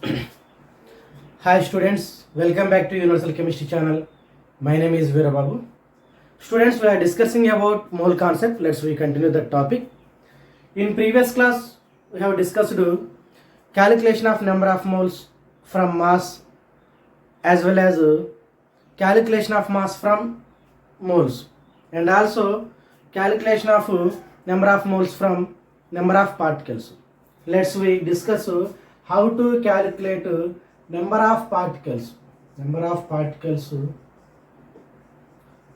Hi students, welcome back to Universal Chemistry channel. My name is Veerababu. Students, we are discussing about mole concept. Let's we continue that topic. In previous class, we have discussed calculation of number of moles from mass as well as calculation of mass from moles, and also calculation of number of moles from number of particles. Let's we discuss how to calculate number of particles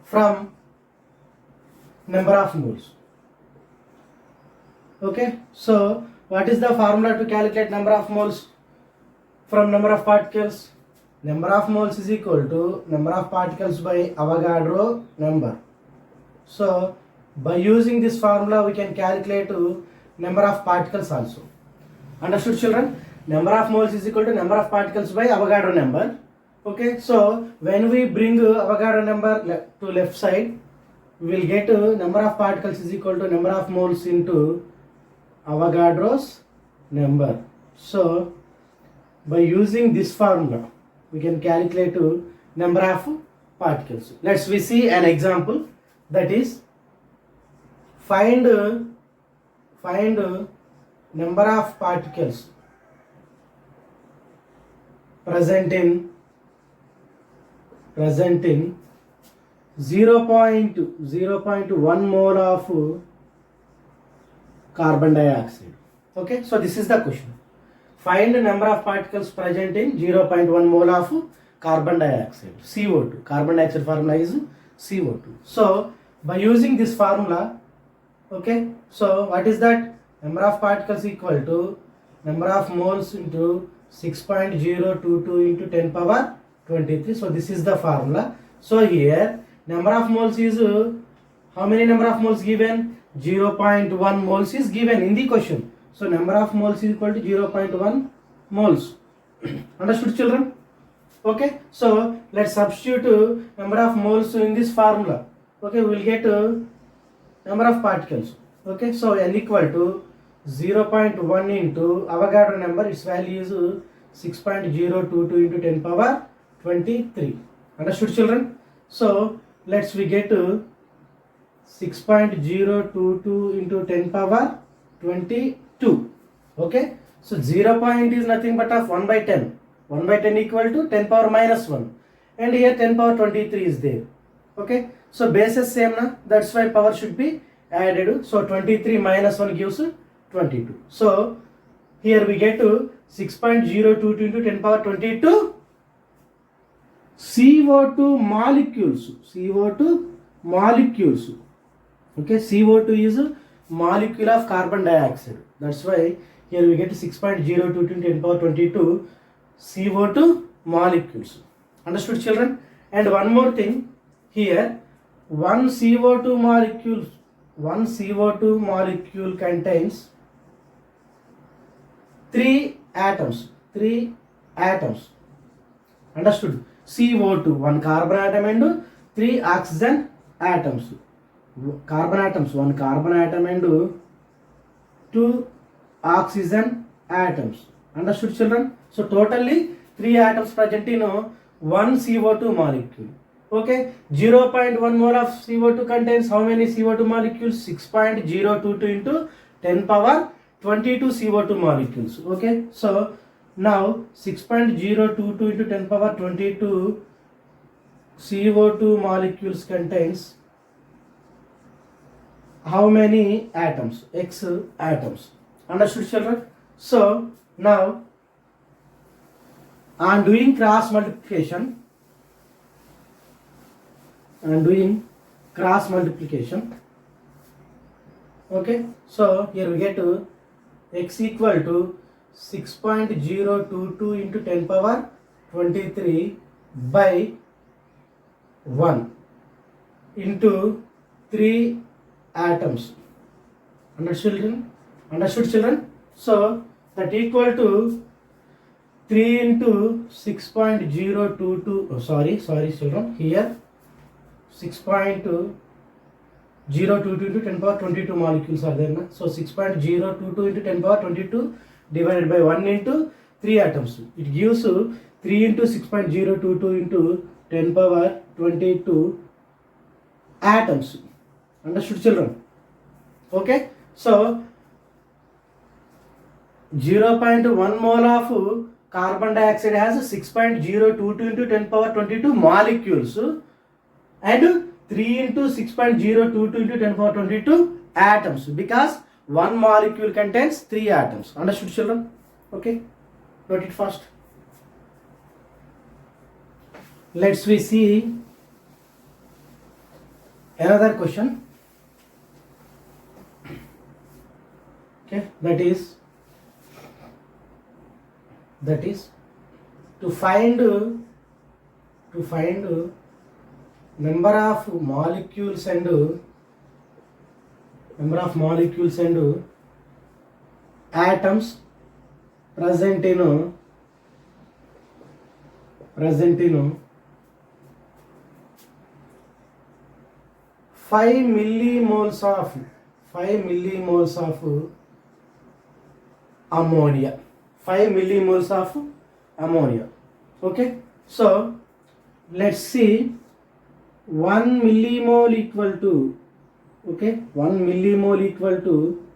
from number of moles. Okay, so what is the formula to calculate number of moles from number of particles? Number of moles is equal to number of particles by Avogadro number. So by using this formula we can calculate number of particles also. Understood, children? Number of moles is equal to number of particles by Avogadro number. Okay, so when we bring Avogadro number to left side, we will get number of particles is equal to number of moles into Avogadro's number. So by using this formula we can calculate number of particles. Let's we see an example, that is find number of particles present in 0.1 mole of carbon dioxide. Okay, so this is the question. Find the number of particles present in 0.1 mole of carbon dioxide, CO2. Carbon dioxide formula is CO2. So by using this formula, okay, so what is that? Number of particles equal to number of moles into 6.022 into 10 power 23. So this is the formula. So here number of moles is how many number of moles given? 0.1 moles is given in the question. So number of moles is equal to 0.1 moles. Understood, children? Okay, so let's substitute number of moles in this formula. Okay, we will get number of particles. Okay, so n equal to 0.1 into Avogadro number, its value is 6.022 into 10 power 23. Understood, children? So let's we get 6.022 into 10 power 22. Okay, so 0 point is nothing but of 1 by 10. 1 by 10 equal to 10 power minus 1, and here 10 power 23 is there. Okay, so bases same na, that's why power should be added. So 23 minus 1 gives 22. So here we get 6.022 into 10 power 22 CO2 molecules. Okay, CO2 is a molecule of carbon dioxide. That's why here we get 6.022 into 10 power 22 CO2 molecules. Understood, children? And one more thing, here one CO2 molecule contains 3 atoms. Understood? CO2, one carbon atom and 3 oxygen atoms. One carbon atom and 2 oxygen atoms. Understood, children? So totally 3 atoms present in one CO2 molecule. Okay, 0.1 mole of CO2 contains how many CO2 molecules? 6.022 into 10 power 22 CO2 molecules. Okay, so now 6.022 into 10 power 22 CO2 molecules contains how many atoms? X atoms. Understood, children? So now I am doing cross multiplication. Okay, so here we get x equal to 6.022 into 10 power 23 by 1 into 3 atoms. Understood, children? So that equal to 3 into 6.022, sorry children, here 6.022 into 10 power 22 molecules are there. So 6.022 into 10 power 22 divided by 1 into 3 atoms. It gives 3 into 6.022 into 10 power 22 atoms. Understood, children? Okay, so 0.1 mole of carbon dioxide has 6.022 into 10 power 22 molecules and 3 into 6.022 into 10 power 22 atoms, because one molecule contains 3 atoms. Understood, children? Okay, note it first. Let's we see another question. Okay, that is to find number of molecules and atoms present in 5 millimoles of ammonia. 5 millimoles of ammonia. Okay, so let's see. 1 millimole equal to 1 millimole equal to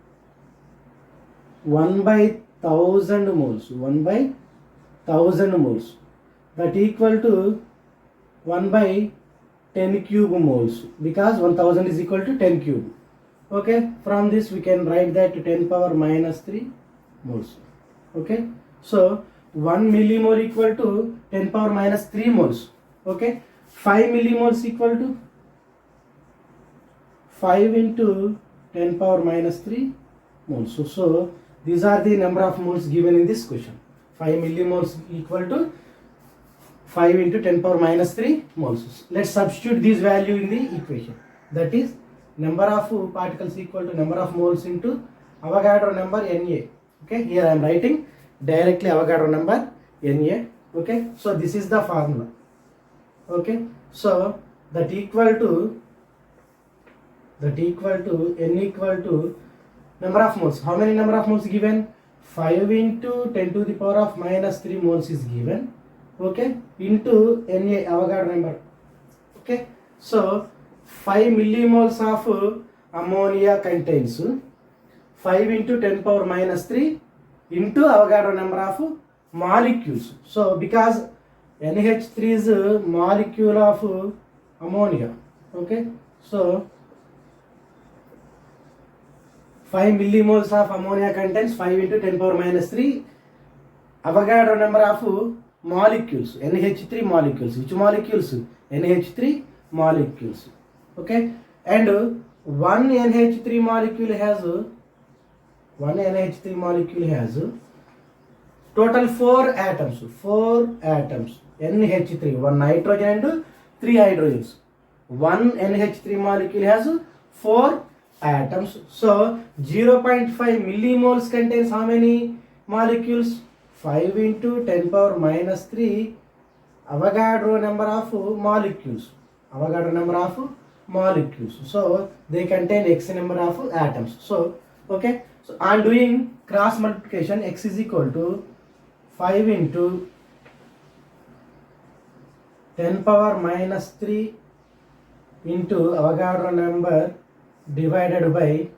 1 by 1000 moles. 1 by 1000 moles, that equal to 1 by 10 cube moles, because 1000 is equal to 10 cube. Okay, from this we can write that 10 power minus 3 moles. Okay, so 1 millimole equal to 10 power minus 3 moles. Okay, 5 millimoles equal to 5 into 10 power minus 3 moles. So these are the number of moles given in this question. 5 millimoles equal to 5 into 10 power minus 3 moles. Let's substitute this value in the equation. That is number of particles equal to number of moles into Avogadro number Na. Okay, here I am writing directly Avogadro number Na. Okay, so this is the formula. Okay, so that equal to n equal to number of moles. How many number of moles given? 5 into 10 to the power of minus 3 moles is given. Okay, into Na, Avogadro number. Okay, so 5 millimoles of ammonia contains 5 into 10 power minus 3 into Avogadro number of molecules. So because NH3 is a molecule of ammonia. Okay, so 5 millimoles of ammonia contains 5 into 10 power minus 3 Avogadro number of molecules, NH3 molecules. Which molecules? NH3 molecules. Okay, and one NH3 molecule has total 4 atoms. NH3, one nitrogen and 3 hydrogens. One NH3 molecule has 4 atoms. So 0.5 millimoles contains how many molecules? 5 into 10 power minus 3 Avogadro number of molecules. So they contain X number of atoms. So okay, so I am doing cross multiplication. X is equal to 5 into 10 power minus 3 into Avogadro number divided by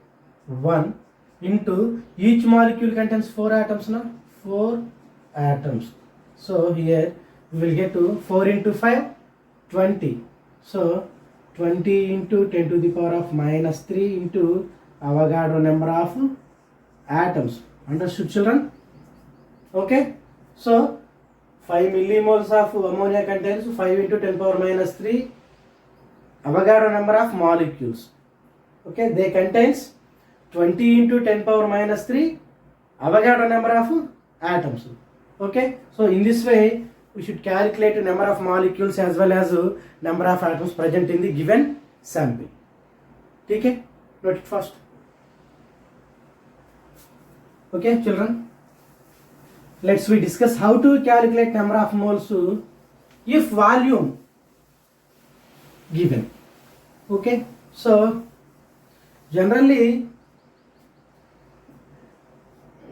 1 into each molecule contains 4 atoms now. 4 atoms. So here we will get to 4 into 5, 20. So 20 into 10 to the power of minus 3 into Avogadro number of atoms. Understood, children? Okay, so 5 millimoles of ammonia contains 5 into 10 power minus 3 Avogadro number of molecules. Okay, they contains 20 into 10 power minus 3 Avogadro number of atoms. Okay, so in this way we should calculate the number of molecules as well as number of atoms present in the given sample. Okay, note it first. Okay, children, let's we discuss how to calculate number of moles if volume given. Okay, so generally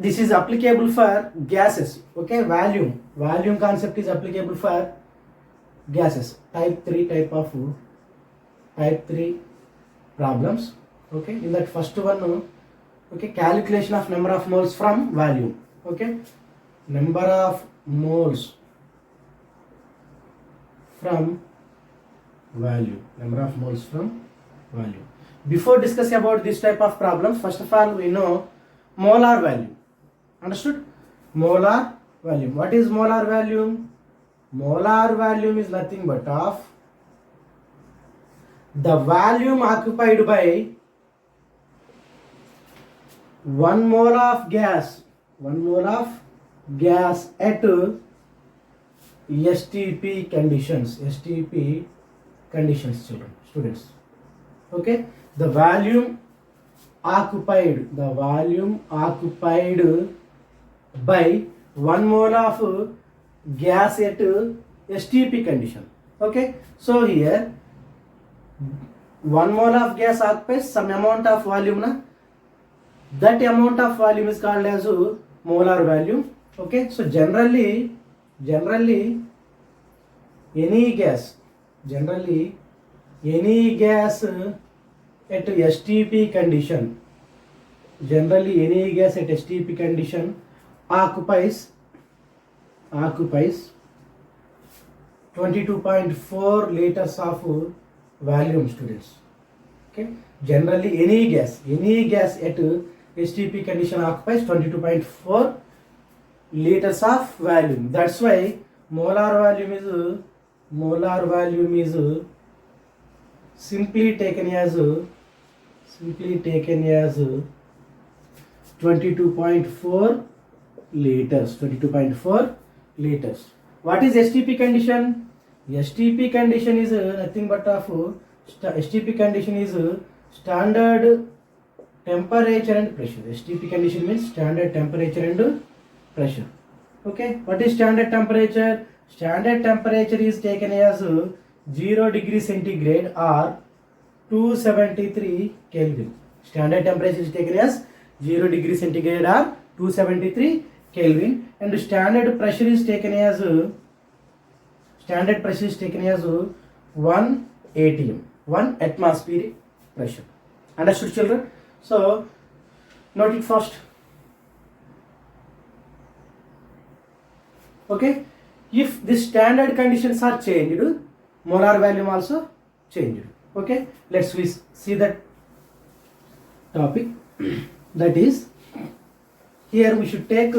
this is applicable for gases. Okay, volume concept is applicable for gases. Type 3 problems. Okay, in that first one, okay, calculation of number of moles from volume. Okay, number of moles from value. Before discussing about this type of problems, first of all we know molar value. Understood? Molar volume. What is molar volume? Molar volume is nothing but of the volume occupied by 1 mole of gas at STP conditions. Students. Okay, the volume occupied by 1 mole of gas at STP condition. Okay, so here 1 mole of gas occupies some amount of volume na, that amount of volume is called as molar volume. Okay, so generally any gas at STP condition, occupies 22.4 liters of volume, students. Okay, generally any gas at STP condition occupies 22.4 liters of volume. That's why molar volume is simply taken as 22.4 liters. What is STP condition? STP condition is nothing but of STP condition is standard temperature and pressure. STP condition means standard temperature and pressure. Okay, what is standard temperature? Standard temperature is taken as 0 degree centigrade or 273 Kelvin. Standard temperature is taken as 0 degree centigrade or 273 Kelvin, and standard pressure is taken as 1 atm, 1 atmospheric pressure. Understood, children? So note it first. Okay, if the standard conditions are changed, molar volume also changed. Okay, let's see that topic. That is, here we should take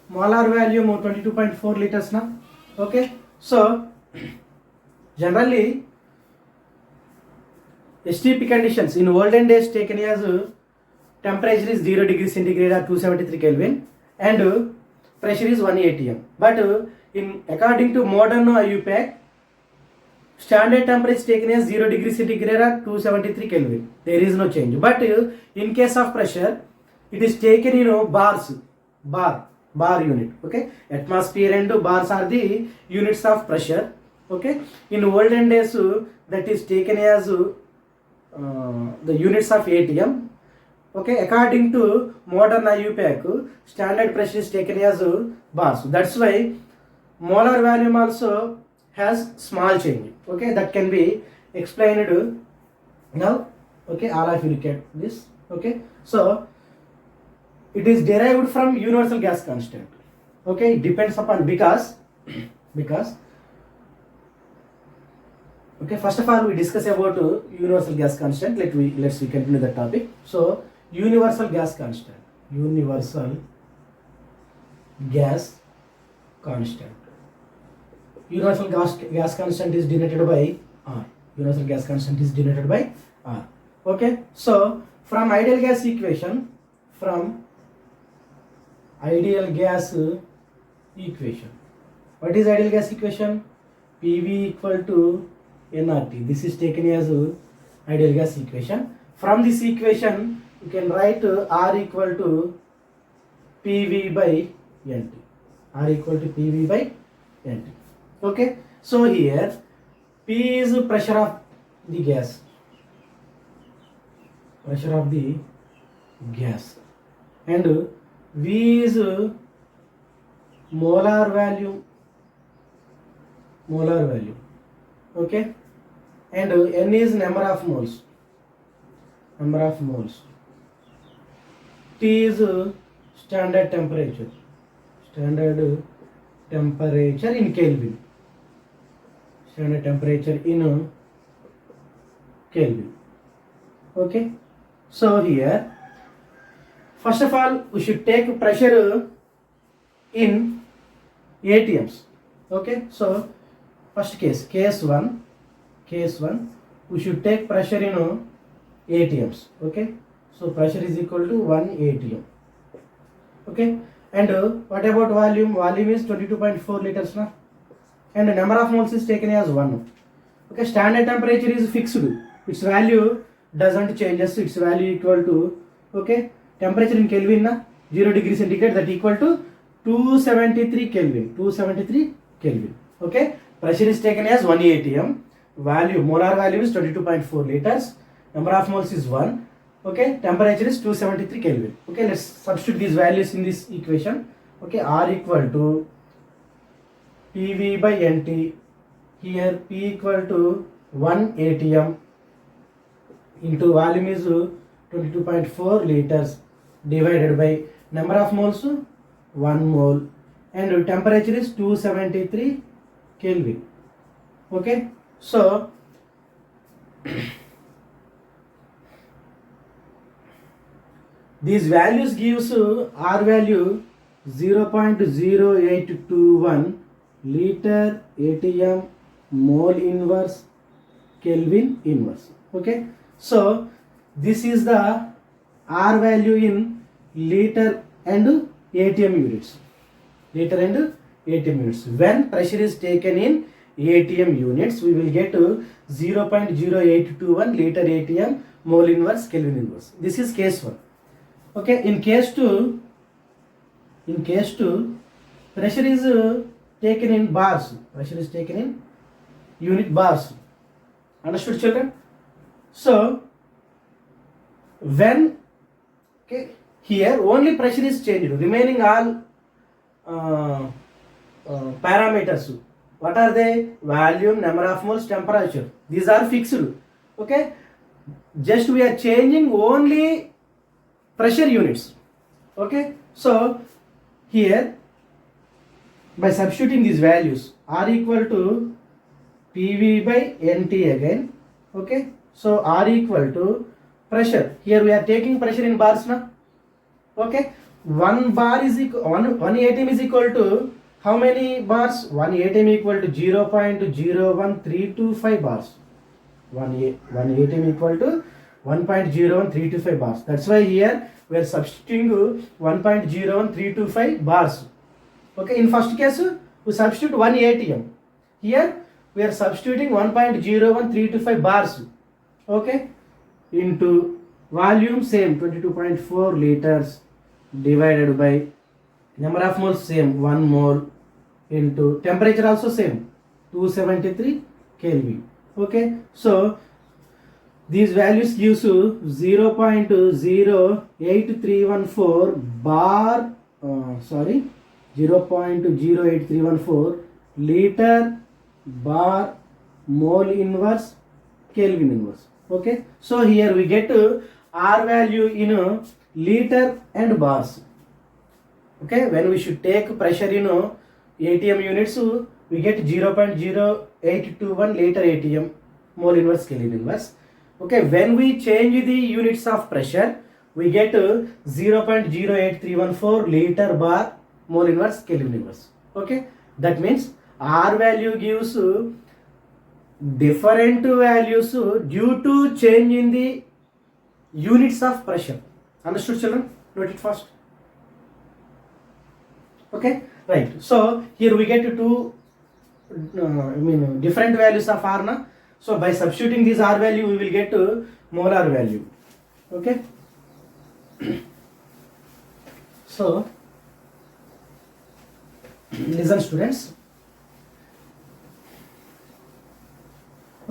molar volume of 22.4 liters now. Okay, so generally STP conditions in olden days taken as temperature is 0 degree centigrade or 273 Kelvin and pressure is 1 atm. But according to modern IUPAC, standard temperature is taken as 0 degree centigrade or 273 Kelvin. There is no change. But in case of pressure, it is taken in bar unit. Okay, atmosphere and bars are the units of pressure. Okay, in olden days that is taken as the units of atm. Okay, according to modern IUPAC, standard pressure is taken as bars. That's why molar volume also has small change. Okay, that can be explained now. Okay, all of you look at this. Okay, so it is derived from universal gas constant. Okay, it depends upon because okay, first of all we discuss about universal gas constant. Let's continue the topic. So universal gas constant universal gas constant is denoted by R. Okay, so from ideal gas equation, what is ideal gas equation? PV equal to nRT. This is taken as ideal gas equation. From this equation you can write R equal to PV by NT. Okay, so here P is pressure of the gas, and V is molar value, okay, and N is number of moles, T is standard temperature in Kelvin, okay. So here, first of all, we should take pressure in ATMs, okay. So first case 1, we should take pressure in ATMs, okay. So pressure is equal to 1 ATM, okay. And what about volume? Volume is 22.4 liters now, and the number of moles is taken as 1, okay. Standard temperature is fixed, its value doesn't change, its value equal to, okay, temperature in Kelvin na 0 degree centigrade, that equal to 273 Kelvin, okay. Pressure is taken as 1 atm, value, molar value is 22.4 liters, number of moles is 1, okay, temperature is 273 Kelvin, okay. Let's substitute these values in this equation, okay. R equal to PV by NT, here P equal to 1 atm into volume is 22.4 liters divided by number of moles 1 mole, and temperature is 273 Kelvin, okay. So these values gives R value 0.0821 liter atm mole inverse Kelvin inverse, okay. So this is the R value in liter and atm units, when pressure is taken in atm units, we will get 0.0821 liter atm mole inverse Kelvin inverse. This is case 1, okay. In case 2, pressure is taken in bars, unit bars, understood children? So when, okay, here only pressure is changed, remaining all parameters, what are they? Volume, number of moles, temperature, these are fixed, okay. Just we are changing only pressure units, okay. So here, by substituting these values, R equal to PV by NT again, okay. So R equal to pressure, here we are taking pressure in bars now, okay. 1 bar is equal, 1 atm is equal to how many bars? 1 atm equal to 0.01325 bars, 1 atm equal to 1.01325 bars. That's why here we are substituting 1.01325 bars, okay. In first case we substitute 1 atm, here we are substituting 1.01325 bars, okay, into volume same 22.4 liters divided by number of moles same 1 mole into temperature also same 273 Kelvin, okay. So these values gives 0.08314 bar 0.08314 liter bar mole inverse Kelvin inverse, okay. So here we get R value in liter and bars, okay. When we should take pressure in atm units, we get 0.0821 liter atm mole inverse Kelvin inverse, okay. When we change the units of pressure, we get 0.08314 liter bar mole inverse Kelvin inverse, okay. That means R value gives different values due to change in the units of pressure, understood children? Note it first, okay, right. So here we get two different values of R na. So by substituting this R value, we will get molar value, okay. So listen students,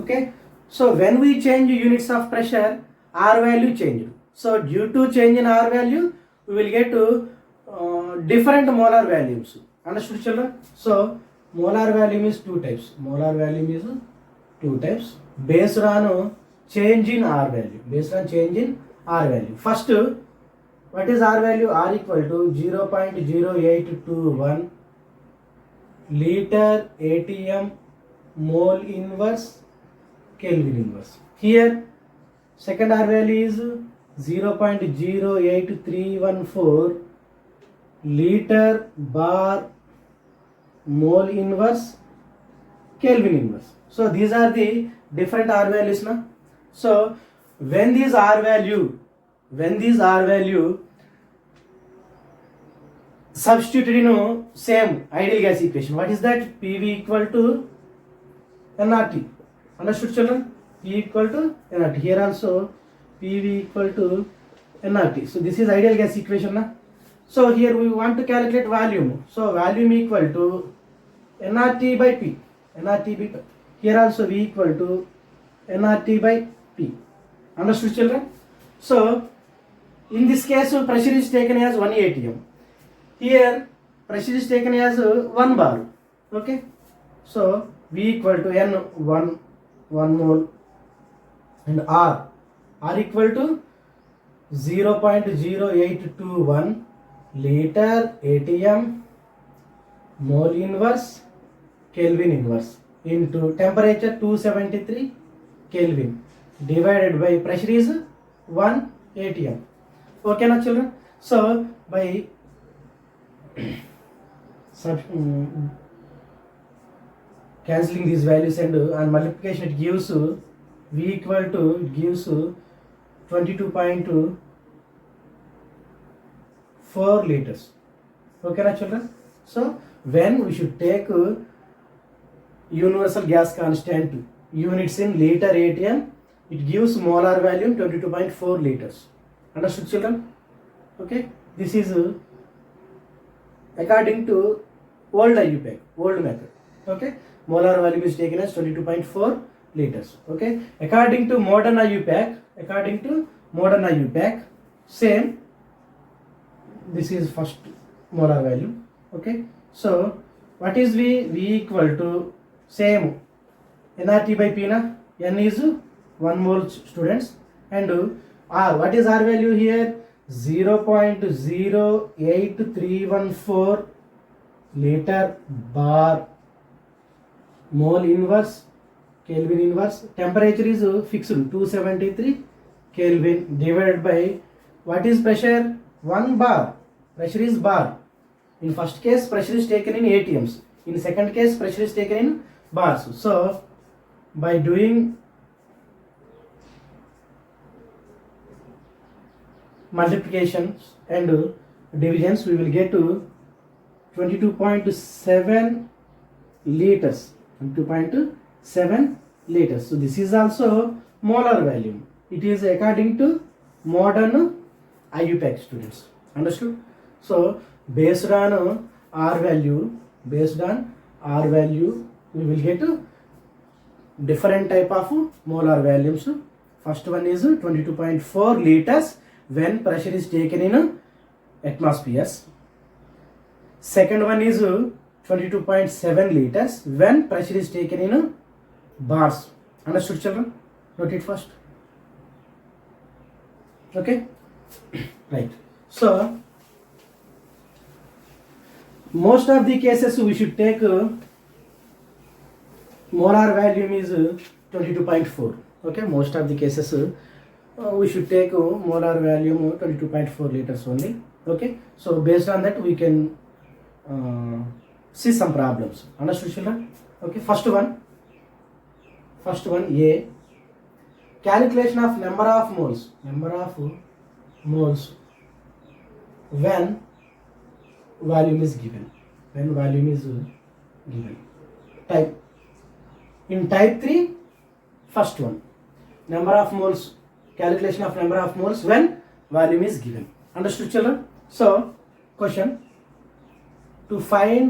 okay. So when we change units of pressure, R value changed. So due to change in R value, we will get different molar values. Understood, children? So molar value is two types. Molar value is two types based on change in R value. Based on change in R value. First, what is R value? R equal to 0.0821 liter ATM mole inverse Kelvin inverse. Here second R value is 0.08314 liter bar mole inverse Kelvin inverse. So these are the different R values now. So when these R value substituted in same ideal gas equation, what is that? PV equal to nRT. Understood, children? P equal to nRT. Here also PV equal to nRT. So this is ideal gas equation now. So here we want to calculate volume. So volume equal to nRT by P. nRT by P. Here also V equal to nRT by P. Understood, children? So in this case pressure is taken as 1 atm. Here pressure is taken as 1 bar. Okay. So V equal to N 1 mole and R equal to 0.0821 liter ATM mole inverse Kelvin inverse into temperature 273 Kelvin divided by pressure is 1 atm. Okay na, children? So by cancelling these values and multiplication, it gives V equal to 22.4 liters. Okay na, children? So when we should take universal gas constant units in liter atm, it gives molar value 22.4 liters. Understood, children? Okay, this is according to old IUPAC, old method. Okay, molar value is taken as 22.4 liters. Okay, according to modern IUPAC, same, this is first molar value. Okay, so what is V equal to same nRT by P na. N is 1 mole, students, and R, what is R value here? 0.08314 liter bar mole inverse Kelvin inverse. Temperature is fixed 273 Kelvin divided by what is pressure? 1 bar. Pressure is bar. In first case pressure is taken in atms. In second case pressure is taken in bars. So by doing multiplications and divisions, we will get to 22.7 liters. 22.7 liters. So this is also molar value. It is according to modern IUPAC, students. Understood? So based on R value, we will get different type of molar values. First one is 22.4 liters when pressure is taken in atmospheres. Second one is 22.7 liters when pressure is taken in bars. Understood, children? Note it first. Okay. Right. So most of the cases we should take molar value is 22.4. Okay, most of the cases we should take molar value 22.4 liters only. Okay, so based on that we can see some problems. Understood, children? Okay, first one A, calculation of number of moles when volume is given. Type in type 3, first one, number of moles, calculation of number of moles when volume is given. Understood, children? So question, to find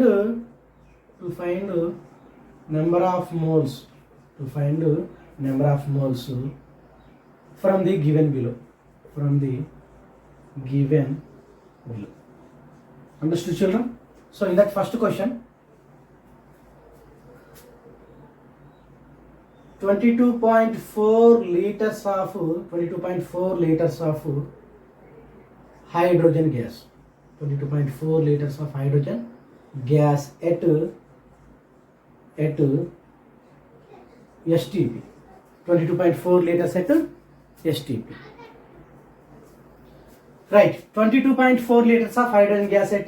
number of moles from the given below. Understood, children? So in that first question, 22.4 liters of hydrogen gas. 22.4 liters of hydrogen gas at STP. 22.4 liters at STP. Right, 22.4 liters of hydrogen gas at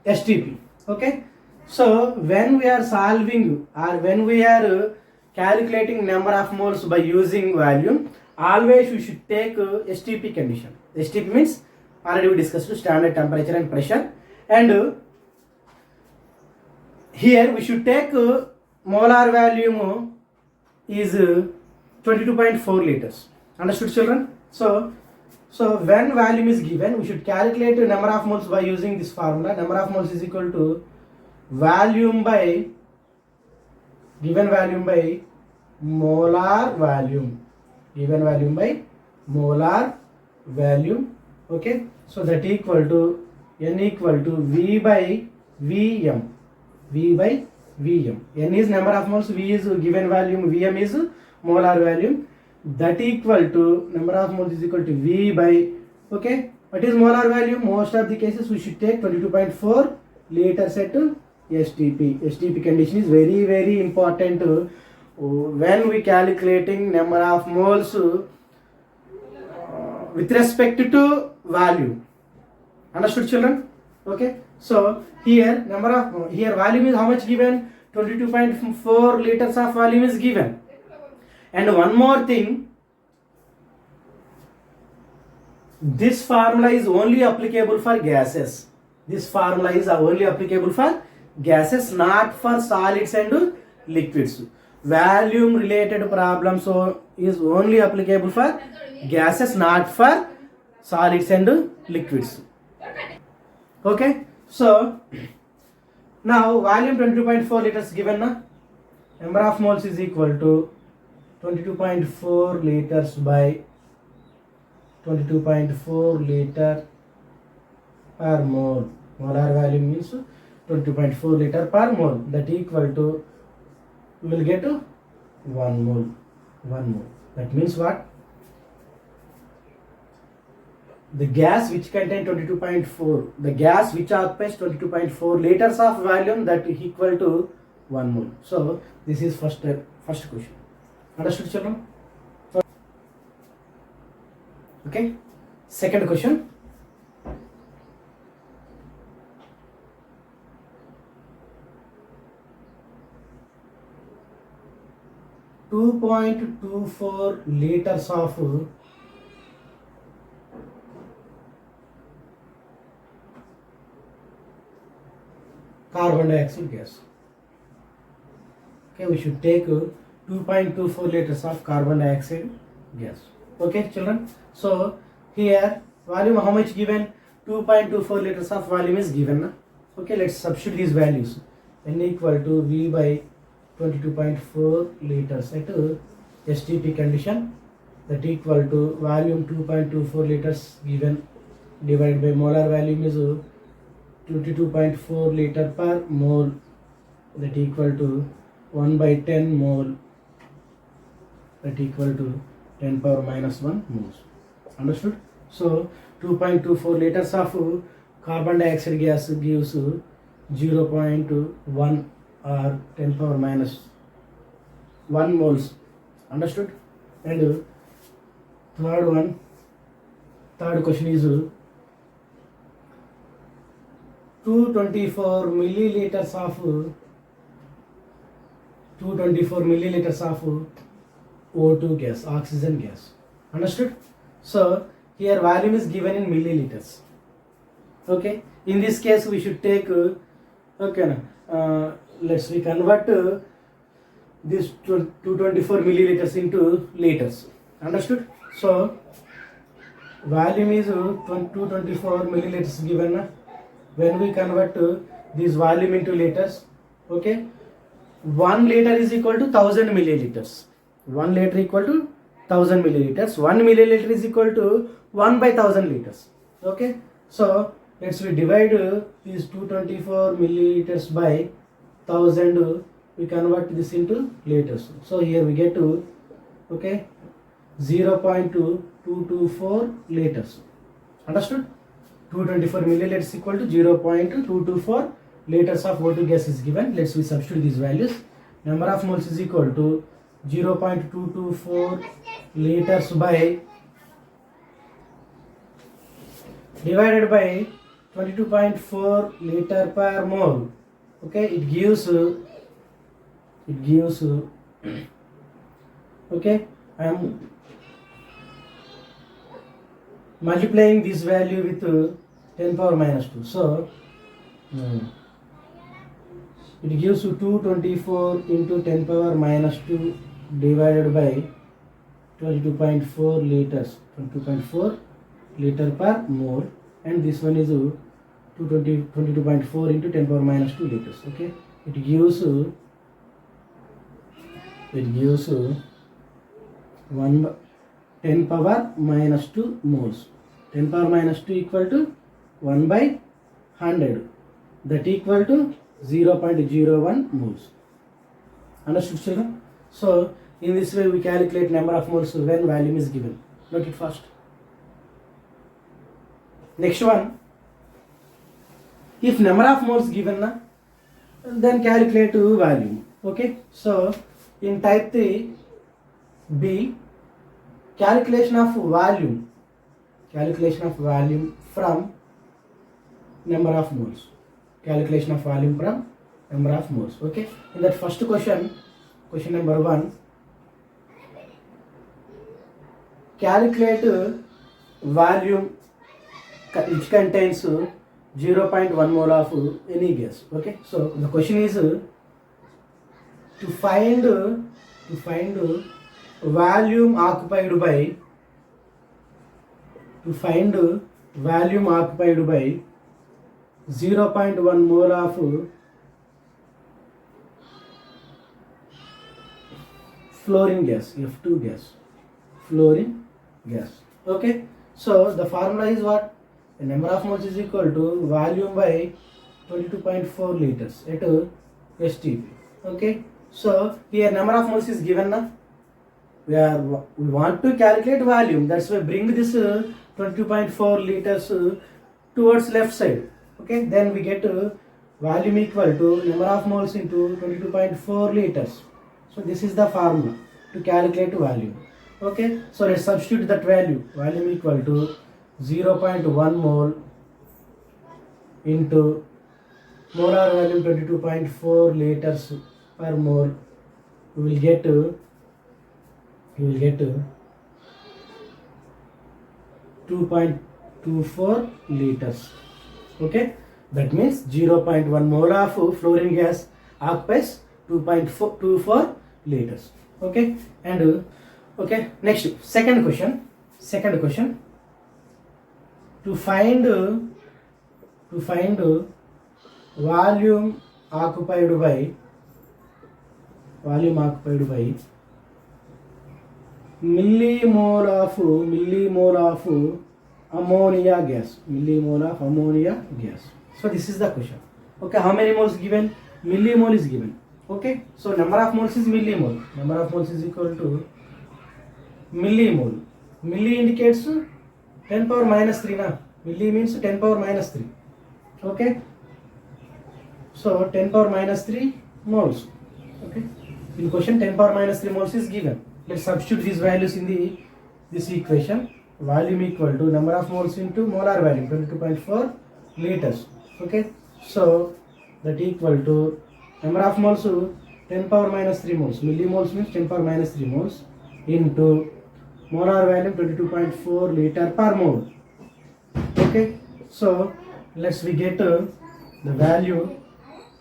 STP. Okay, so when we are solving or when we are calculating number of moles by using volume, always we should take STP condition. STP means already we discussed standard temperature and pressure, and here we should take molar volume is 22.4 liters. Understood, children? So when volume is given, we should calculate number of moles by using this formula. Number of moles is equal to volume by given volume by molar volume. Given volume by molar volume. Okay, so that equal to N equal to V by Vm. V by Vm. N is number of moles, V is given volume, Vm is molar volume. That equal to number of moles is equal to V by, okay, what is molar volume? Most of the cases we should take 22.4 liters at STP. STP condition is very, very important when we calculating number of moles with respect to volume. Understood, children? Okay, so here volume is how much given? 22.4 liters of volume is given. And one more thing, this formula is only applicable for gases. This formula is only applicable for gases, not for solids and liquids. Volume related problems is only applicable for gases, not for solids and liquids. Okay, so now volume 22.4 liters given na, number of moles is equal to 22.4 liters by 22.4 liter per mole. Molar volume means 22.4 liter per mole. That equal to, we will get 1 mole. 1 mole. That means what? The gas which contain 22.4, the gas which occupies 22.4 liters of volume, that is equal to 1 mole. So this is first question. Understood, children? Okay. Second question. .24 liters of carbon dioxide gas. Okay, we should take 2.24 liters of carbon dioxide gas. Okay, children? So here volume how much given? 2.24 liters of volume is given. Na? Okay, let's substitute these values. N equal to V by 22.4 liters at STP condition. That equal to volume 2.24 liters given divided by molar volume is 22.4 liter per mole. That equal to 1 by 10 mole. That equal to 10 power minus 1 moles. Understood? So 2.24 liters of carbon dioxide gas gives 0.1 or 10 power minus 1 moles. Understood? And third question is 224 milliliters of O2 gas, oxygen gas. Understood? So here volume is given in milliliters. Okay, in this case we should take let's convert this 224 milliliters into liters. Understood? So volume is 224 milliliters given. When we convert this volume into liters, okay, 1 liter is equal to 1000 milliliters. 1 liter equal to 1000 milliliters. 1 milliliter is equal to 1 by 1000 liters. Okay, so let's we divide these 224 milliliters by 1000, we convert this into liters. So here we get to, okay, 0.224 liters. Understood? 224 milliliters equal to 0.224 liters of O2 gas is given. Let's we substitute these values. Number of moles is equal to 0.224 liters by divided by 22.4 liter per mole. Okay, it gives okay, I am multiplying this value with 10 power minus 2. So it gives you 224 into 10 power minus 2 divided by 22.4 liters, 22.4 liter per mole, and this one is 22.4 into 10 power minus 2 liters. Okay, it gives 10 power minus 2 moles. 10 power minus 2 equal to 1 by 100, that equal to 0.01 moles. Understood, children? So in this way we calculate number of moles when volume is given. Note it first. Next one, if number of moles given, then calculate volume. Okay, so in type 3B, calculation of volume from number of moles. Calculation of volume from number of moles. Okay, in that first question number 1, calculate volume which contains 0.1 mole of any gas. Okay, so the question is to find volume occupied by 0.1 mole of fluorine gas, F2 gas, fluorine gas. Okay, so the formula is what? The number of moles is equal to volume by 22.4 liters at STP. Okay, so here number of moles is given now. We want to calculate volume, that's why bring this 22.4 liters towards left side. Okay, then we get volume equal to number of moles into 22.4 liters. So this is the formula to calculate volume. Okay, so let's substitute that value. Volume equal to 0.1 mole into molar volume 22.4 liters per mole. We will get 2.24 liters. Okay, that means 0.1 mole of fluorine gas occupies 2.24 liters. Okay, and okay, next second question. To find volume occupied by millimole of ammonia gas. So this is the question. Okay, how many moles given? Millimole is given. Okay, so number of moles is millimole. Number of moles is equal to millimole. Milli indicates 10 power minus 3 na. Milli means 10 power minus 3. Okay, so 10 power minus 3 moles. Okay, in question 10 power minus 3 moles is given. Let's substitute these values in this equation. Volume equal to number of moles into molar volume 22.4 liters. Okay, so that equal to number of moles 10 power minus 3 moles. Millimoles means 10 power minus 3 moles into molar volume 22.4 liter per mole. Okay, so let's we get the value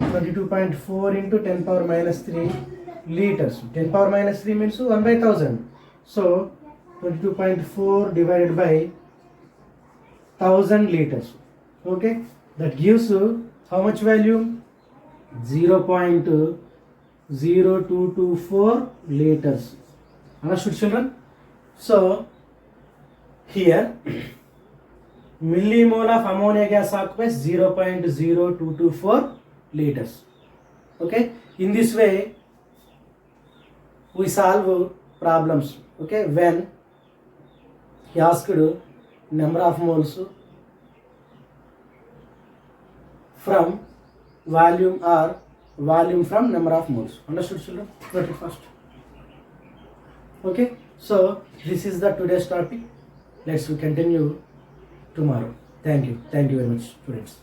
22.4 into 10 power minus 3 liters. 10 power minus 3 means 1 by 1000. So 22.4 divided by 1000 liters. Okay, that gives how much value? 0.0224 liters. Understood, children? So here millimole of ammonia gas occupies 0.0224 liters. Okay, in this way we solve problems. Okay, when he asked number of moles from volume or volume from number of moles. Understood, children? Note it first. Okay, so this is the today's topic. Let's we continue tomorrow. Thank you very much, students.